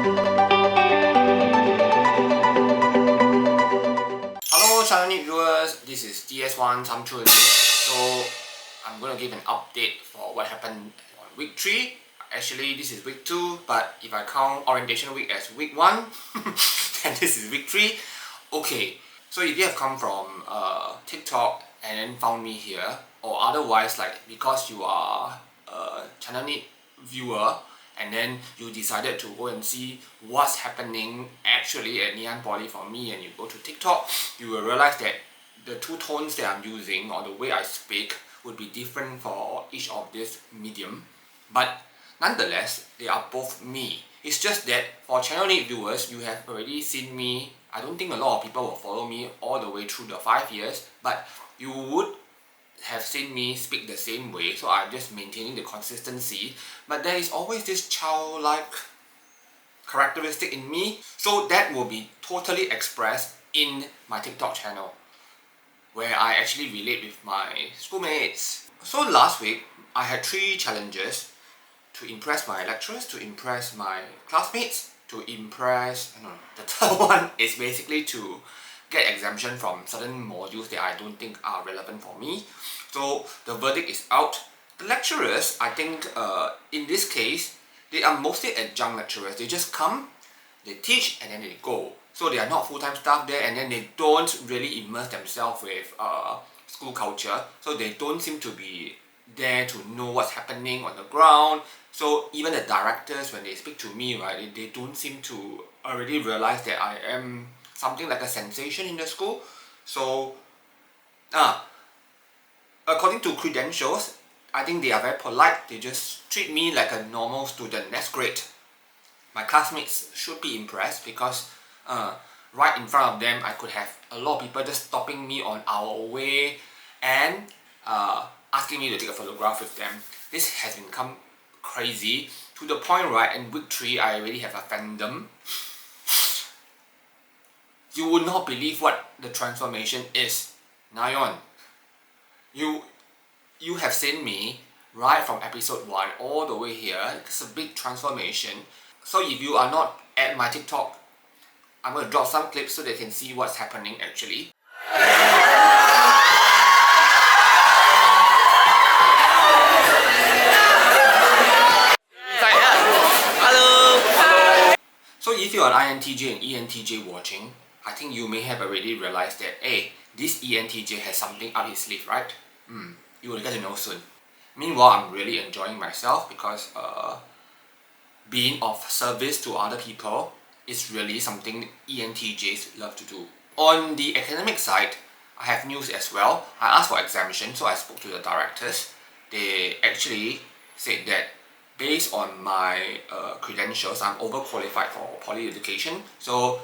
Hello channel viewers, this is DS1 Samchun. So I'm going to give an update for what happened on week 3. Actually this is week 2, but if I count orientation week as week 1, then this is week 3. Okay, so if you have come from TikTok and then found me here, or otherwise like because you are a channel viewer and then you decided to go and see what's happening actually at Nayeon Poly for me, and you go to TikTok, you will realize that the two tones that I'm using or the way I speak would be different for each of this medium, but nonetheless they are both me. It's just that for channel viewers, you have already seen me. I don't think a lot of people will follow me all the way through the 5 years, but you would have seen me speak the same way, so I'm just maintaining the consistency. But there is always this childlike characteristic in me, so that will be totally expressed in my TikTok channel, where I actually relate with my schoolmates. So last week, I had 3 challenges to impress my lecturers, to impress my classmates, to impress, the third one is basically to get exemption from certain modules that I don't think are relevant for me. So the verdict is out. The lecturers, I think in this case, they are mostly adjunct lecturers. They just come, they teach, and then they go. So they are not full-time staff there, and then they don't really immerse themselves with school culture. So they don't seem to be there to know what's happening on the ground. So even the directors, when they speak to me, right, they don't seem to already realize that I am something like a sensation in the school. So according to credentials, I think they are very polite. They just treat me like a normal student. That's great. My classmates should be impressed because right in front of them, I could have a lot of people just stopping me on our way and asking me to take a photograph with them. This has become crazy to the point, right, in week 3, I already have a fandom. You would not believe what the transformation is. Nayeon, you have seen me right from episode 1 all the way here. It's a big transformation. So if you are not at my TikTok, I'm going to drop some clips so they can see what's happening actually. Hello! So if you're an INTJ and ENTJ watching, I think you may have already realized that, hey, this ENTJ has something up his sleeve, right? You will get to know soon. Meanwhile, I'm really enjoying myself because being of service to other people is really something ENTJs love to do. On the academic side, I have news as well. I asked for exemption, so I spoke to the directors. They actually said that based on my credentials, I'm overqualified for poly education. So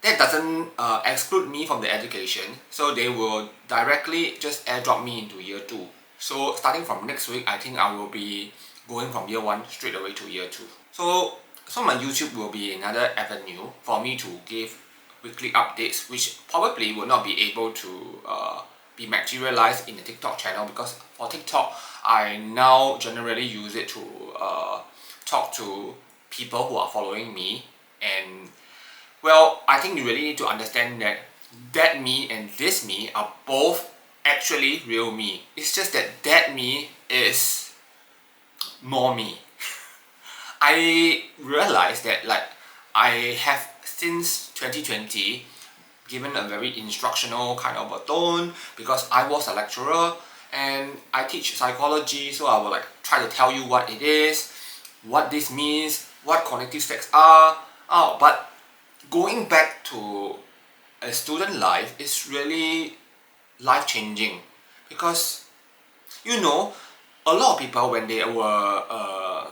that doesn't exclude me from the education. So they will directly just airdrop me into year 2. So starting from next week, I think I will be going from year 1 straight away to year 2. So my YouTube will be another avenue for me to give weekly updates, which probably will not be able to be materialized in the TikTok channel, because for TikTok, I now generally use it to talk to people who are following me. And well, I think you really need to understand that that me and this me are both actually real me. It's just that that me is more me. I realized that I have since 2020 given a very instructional kind of a tone, because I was a lecturer and I teach psychology, so I will try to tell you what it is, what this means, what cognitive stacks are. But going back to a student life is really life-changing, because a lot of people, when they were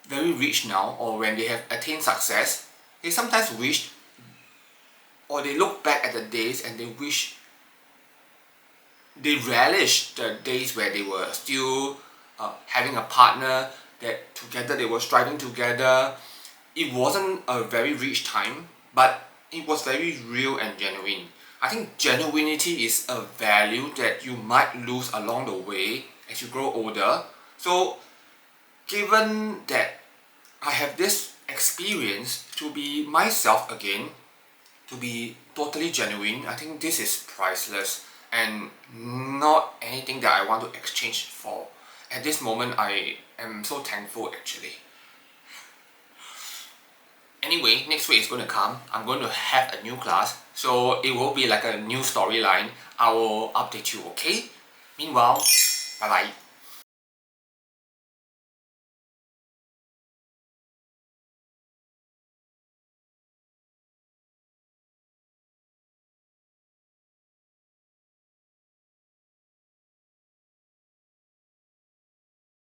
very rich now, or when they have attained success, they sometimes wish, or they look back at the days and they wish, they relish the days where they were still having a partner, that together they were striving together. It wasn't a very rich time, but it was very real and genuine. I think genuinity is a value that you might lose along the way as you grow older. So given that I have this experience to be myself again, to be totally genuine. I think this is priceless and not anything that I want to exchange for. At this moment, I am so thankful actually. Anyway, next week is going to come. I'm going to have a new class, so it will be like a new storyline. I will update you, okay? Meanwhile, bye bye.